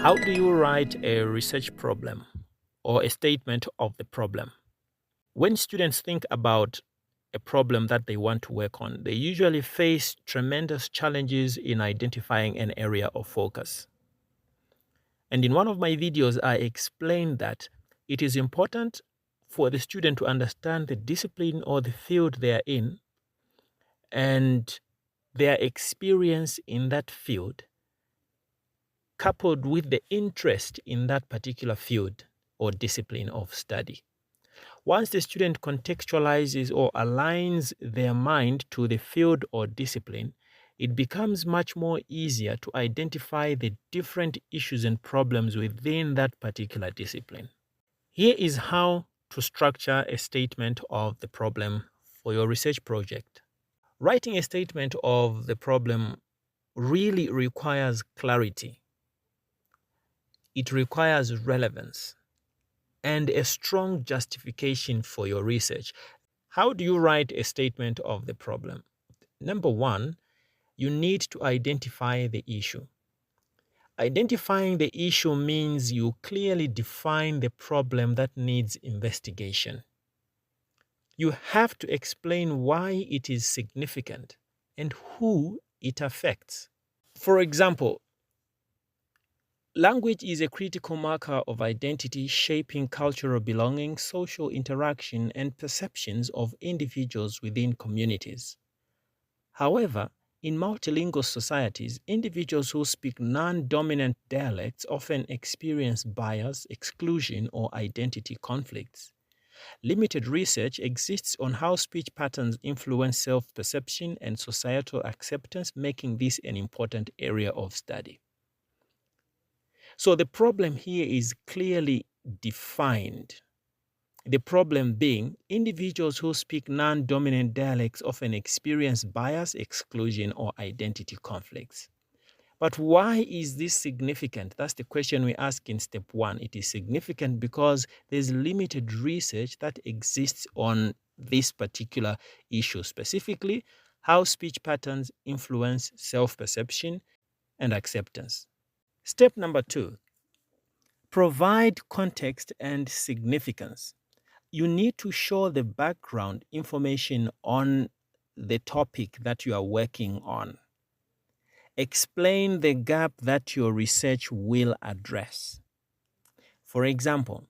How do you write a research problem or a statement of the problem? When students think about a problem that they want to work on, they usually face tremendous challenges in identifying an area of focus. And in one of my videos, I explained that it is important for the student to understand the discipline or the field they are in and their experience in that field, coupled with the interest in that particular field or discipline of study. Once the student contextualizes or aligns their mind to the field or discipline, it becomes much more easier to identify the different issues and problems within that particular discipline. Here is how to structure a statement of the problem for your research project. Writing a statement of the problem really requires clarity. It requires relevance and a strong justification for your research. How do you write a statement of the problem? Number one, you need to identify the issue. Identifying the issue means you clearly define the problem that needs investigation. You have to explain why it is significant and who it affects. For example, language is a critical marker of identity, shaping cultural belonging, social interaction, and perceptions of individuals within communities. However, in multilingual societies, individuals who speak non-dominant dialects often experience bias, exclusion, or identity conflicts. Limited research exists on how speech patterns influence self-perception and societal acceptance, making this an important area of study. So the problem here is clearly defined. The problem being, individuals who speak non-dominant dialects often experience bias, exclusion, or identity conflicts. But why is this significant? That's the question we ask in step one. It is significant because there's limited research that exists on this particular issue, specifically how speech patterns influence self-perception and acceptance. Step number two, provide context and significance. You need to show the background information on the topic that you are working on. Explain the gap that your research will address. For example,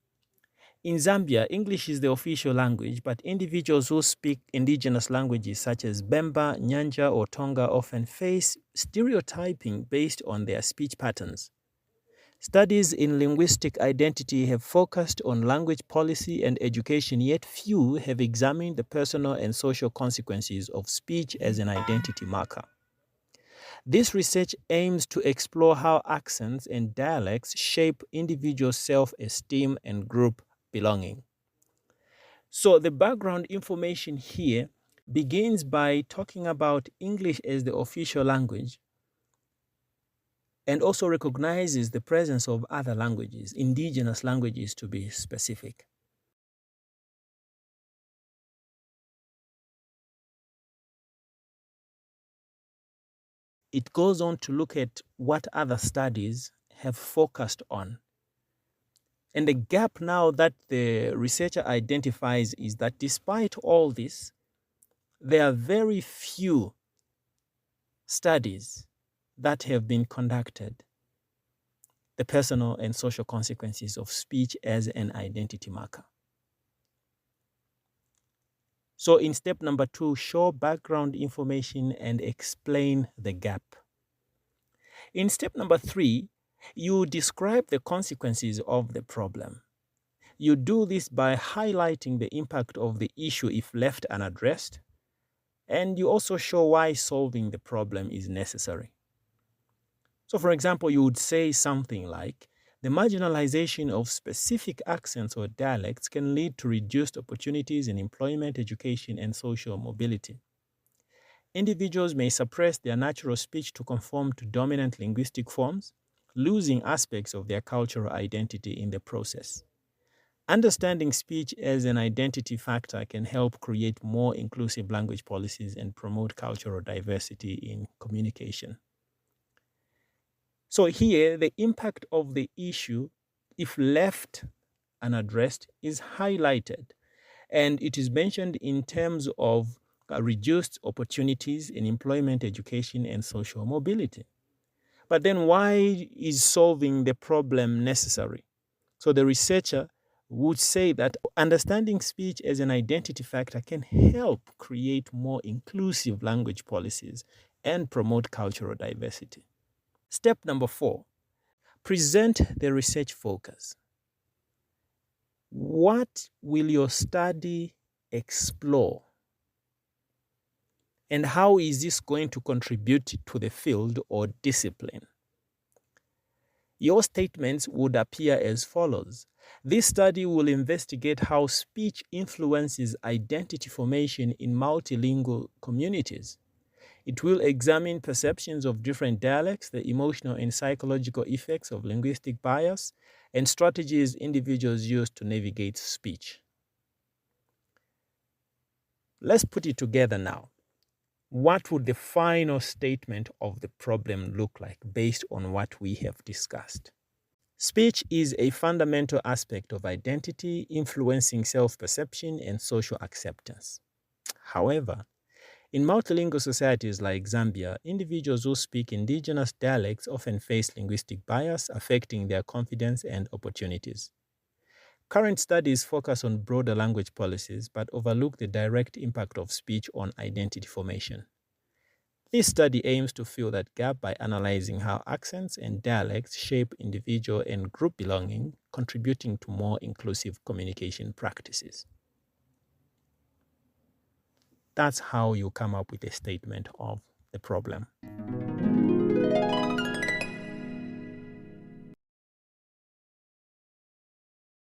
in Zambia, English is the official language, but individuals who speak indigenous languages such as Bemba, Nyanja, or Tonga often face stereotyping based on their speech patterns. Studies in linguistic identity have focused on language policy and education, yet few have examined the personal and social consequences of speech as an identity marker. This research aims to explore how accents and dialects shape individual self-esteem and group belonging. So the background information here begins by talking about English as the official language, and also recognizes the presence of other languages, indigenous languages to be specific. It goes on to look at what other studies have focused on. And the gap now that the researcher identifies is that despite all this, there are very few studies that have been conducted, the personal and social consequences of speech as an identity marker. So in step number two, show background information and explain the gap. In step number three, you describe the consequences of the problem. You do this by highlighting the impact of the issue if left unaddressed, and you also show why solving the problem is necessary. So for example, you would say something like, the marginalization of specific accents or dialects can lead to reduced opportunities in employment, education, and social mobility. Individuals may suppress their natural speech to conform to dominant linguistic forms, losing aspects of their cultural identity in the process. Understanding speech as an identity factor can help create more inclusive language policies and promote cultural diversity in communication. So here, the impact of the issue, if left unaddressed, is highlighted, and it is mentioned in terms of reduced opportunities in employment, education, and social mobility. But then why is solving the problem necessary? So the researcher would say that understanding speech as an identity factor can help create more inclusive language policies and promote cultural diversity. Step number 4, present the research focus. What will your study explore? And how is this going to contribute to the field or discipline? Your statements would appear as follows. This study will investigate how speech influences identity formation in multilingual communities. It will examine perceptions of different dialects, the emotional and psychological effects of linguistic bias, and strategies individuals use to navigate speech. Let's put it together now. What would the final statement of the problem look like based on what we have discussed? Speech is a fundamental aspect of identity, influencing self-perception and social acceptance. However, in multilingual societies like Zambia, individuals who speak indigenous dialects often face linguistic bias, affecting their confidence and opportunities. Current studies focus on broader language policies but overlook the direct impact of speech on identity formation. This study aims to fill that gap by analyzing how accents and dialects shape individual and group belonging, contributing to more inclusive communication practices. That's how you come up with a statement of the problem.